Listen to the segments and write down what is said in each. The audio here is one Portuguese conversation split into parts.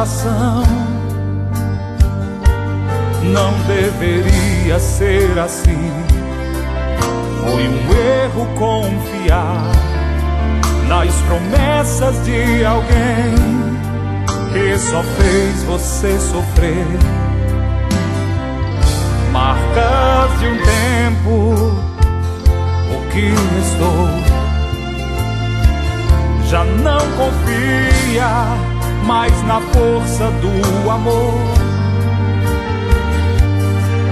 coração. Não deveria ser assim. Foi um erro confiar nas promessas de alguém que só fez você sofrer. Marcas de um tempo, o que restou. Já não confia mais na força do amor.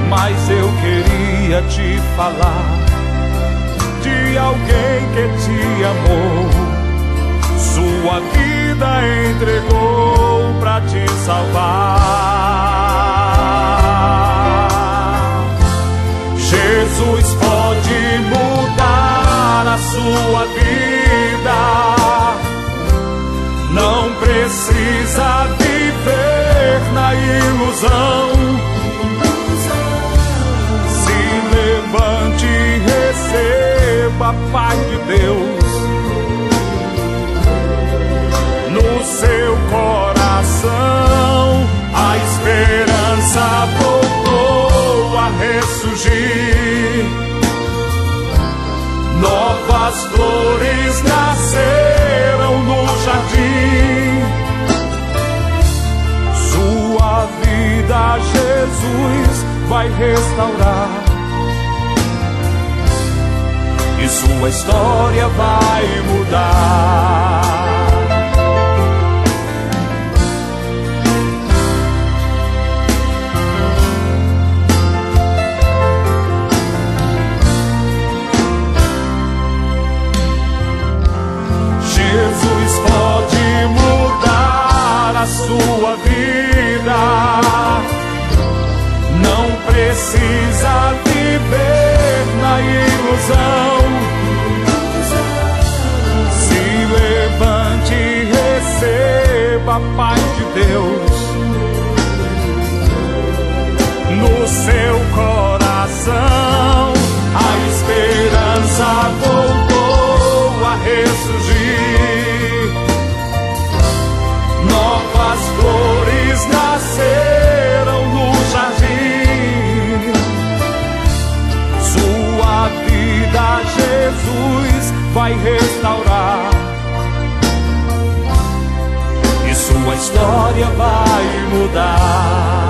Mas eu queria te falar de alguém que te amou, sua vida entregou pra te salvar. Jesus pode mudar a sua vida. Não precisa viver na ilusão. Se levante e receba a paz de Deus no seu coração. A esperança voltou a ressurgir. Novas flores nasceram no jardim. Sua vida Jesus vai restaurar e sua história vai mudar. Jesus pode mudar a sua vida. Não precisa viver na ilusão. Se levante e receba a paz de Deus no seu coração. A esperança voltou a ressurgir. Novas flores nasceram no jardim. Sua vida Jesus vai restaurar e sua história vai mudar.